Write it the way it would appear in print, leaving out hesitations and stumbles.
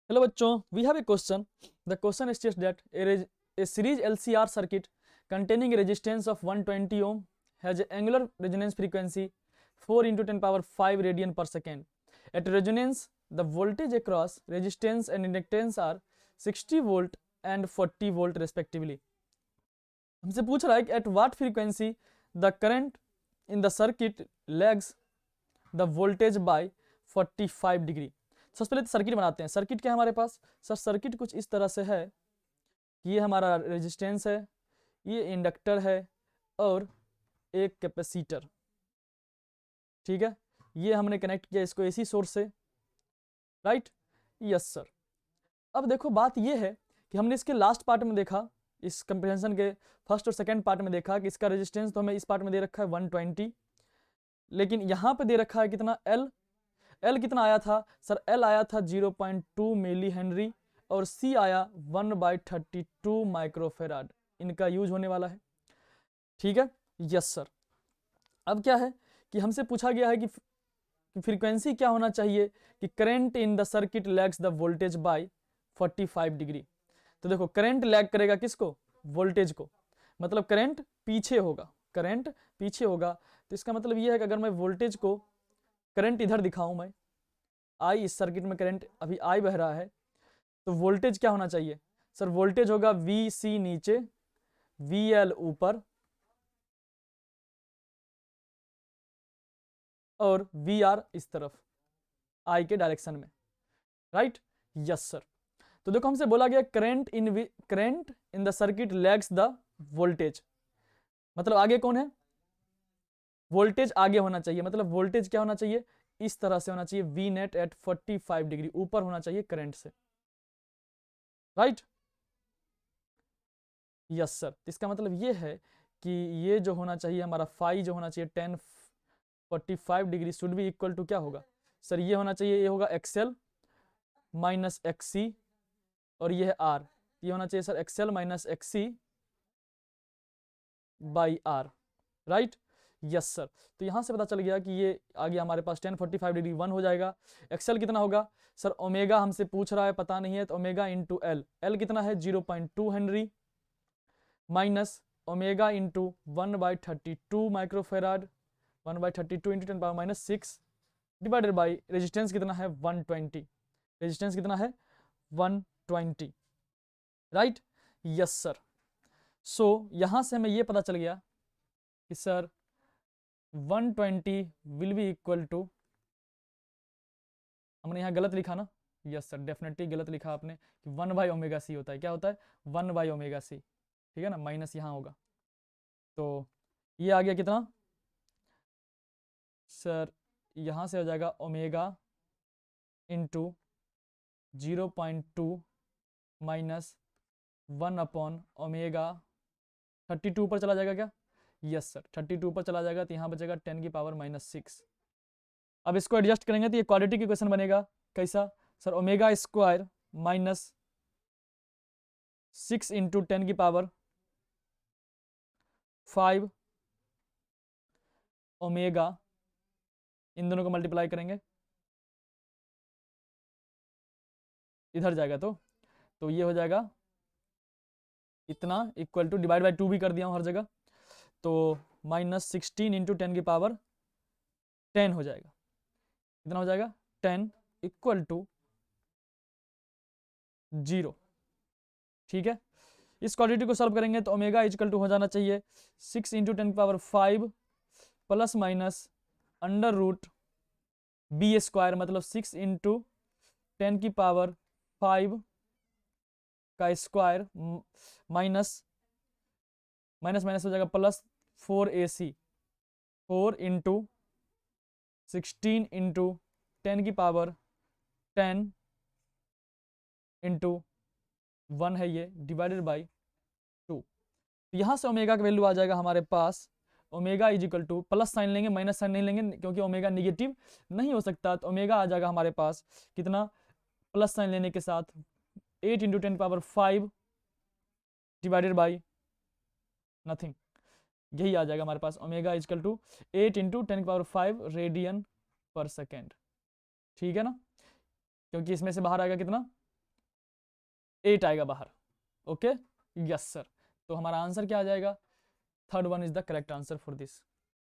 Hello बच्चों, we have a question. The question states that a series LCR circuit containing a resistance of 120 ohm has an angular resonance frequency 4 into 10 power 5 radian per second. At resonance, the voltage across resistance and inductance are 60 volt and 40 volt respectively. हमसे पूछ रहा है कि at what frequency the current in the circuit lags the voltage by 45 degree. सबसे पहले तो circuit बनाते हैं। सर्किट क्या है हमारे पास? सर सर्किट कुछ इस तरह से है कि ये हमारा रेजिस्टेंस है, ये इंडक्टर है और एक कैपेसिटर। ठीक है, ये हमने कनेक्ट किया इसको एसी सोर्स से, राइट? Yes sir. अब देखो बात ये है कि हमने इसके लास्ट पार्ट में देखा, इस कंप्रिहेंशन के फर्स्ट और सेकेंड पार्ट में देखा कि इसका रेजिस्टेंस तो हमें इस पार्ट में दे रखा है 120, लेकिन यहाँ पे दे रखा है कितना? एल कितना आया था सर? एल आया था 0.2 मिली हेनरी और सी आया 1/32 माइक्रोफेराड। इनका यूज होने वाला है। ठीक है, यस सर। अब क्या है कि हमसे पूछा गया है कि फ्रीक्वेंसी क्या होना चाहिए कि current in the circuit lags the voltage by 45 degree. तो देखो करंट लैग करेगा किसको? वोल्टेज को। मतलब करंट पीछे होगा, करंट पीछे होगा। तो इसका मतलब यह है कि अगर मैं वोल्टेज को, करंट इधर दिखाऊं मैं, आई इस सर्किट में करंट अभी आई बह रहा है, तो वोल्टेज क्या होना चाहिए सर? वोल्टेज होगा वी सी नीचे, वी एल ऊपर और वी आर इस तरफ आई के डायरेक्शन में, राइट? Yes sir. तो देखो हमसे बोला गया current in the circuit lags the voltage, मतलब आगे कौन है? वोल्टेज आगे होना चाहिए। मतलब वोल्टेज क्या होना चाहिए? इस तरह से होना चाहिए, वी नेट एट 45 डिग्री ऊपर होना चाहिए करंट से, राइट? Yes sir. इसका मतलब ये है कि ये जो होना चाहिए हमारा फाई जो होना चाहिए 1045 डिग्री शुड भी इक्वल टू क्या होगा सर? ये होना चाहिए, ये होगा एक्सएल माइनस एक्सी और ये है आर। ये होना चाहिए sir XL minus XC by R, right? Yes sir. तो यहाँ से पता चल गया कि ये आ गया हमारे पास 1045 डिग्री 1 हो जाएगा। एक्सएल कितना होगा सर? ओमेगा हमसे पूछ रहा है, पता नहीं है, तो ओमेगा इंटू एल। एल कितना है? 0.2 Henry minus omega into 1/32 microfarad, 1/32 into 10 power minus 6 divided by resistance कितना है? 120। रेजिस्टेंस कितना है? 120, राइट? Yes sir. सो यहां से हमें ये पता चल गया कि sir 120 will be equal to, हमने यहाँ गलत लिखा ना? यस सर, डेफिनेटली गलत लिखा आपने कि 1/ओमेगा सी होता है। क्या होता है? 1/ओमेगा सी। ठीक है ना, माइनस यहाँ होगा। तो ये आ गया कितना सर? यहाँ से हो जाएगा ओमेगा इंटू 0.2 माइनस 1/ओमेगा। 32 पर चला जाएगा क्या? यस सर, 32 पर चला जाएगा तो यहाँ बचेगा 10 की पावर माइनस 6। अब इसको एडजस्ट करेंगे तो ये क्वाड्रेटिक इक्वेशन बनेगा। कैसा sir? Omega square minus 6 into 10 की पावर 5 ओमेगा, इन दोनों को मल्टीप्लाई करेंगे, इधर जाएगा तो ये हो जाएगा इतना इक्वल टू, डिवाइड बाई 2 भी कर दिया हूँ हर जगह, तो माइनस 16 इंटू 10 की पावर 10 हो जाएगा। कितना हो जाएगा? 10 इक्वल टू 0। ठीक है, इस क्वाड्रेटिक को सॉल्व करेंगे तो ओमेगा इक्वल टू हो जाना चाहिए 6 इंटू 10 की power 5 plus minus under root B square, मतलब 6 इंटू 10 की पावर 5 का स्क्वायर माइनस माइनस माइनस हो जाएगा प्लस 4ac, 4 इंटू 16 इंटू 10 की पावर 10 इंटू 1 है ये, डिवाइडेड बाई 2। यहाँ से ओमेगा का वैल्यू आ जाएगा हमारे पास, omega is equal to, plus sign लेंगे माइनस साइन नहीं लेंगे क्योंकि ओमेगा निगेटिव नहीं हो सकता, तो ओमेगा आ जाएगा हमारे पास कितना? प्लस साइन लेने के साथ 8 into 10 power 5 divided by nothing. यही आ जाएगा हमारे पास ओमेगा इजकल टू 8 इंटू 10 की पावर 5 रेडियन पर सेकेंड। ठीक है ना, क्योंकि इसमें से बाहर आएगा कितना? 8 आएगा बाहर। Okay, yes sir. तो हमारा आंसर क्या आ जाएगा? Third one is the correct answer for this.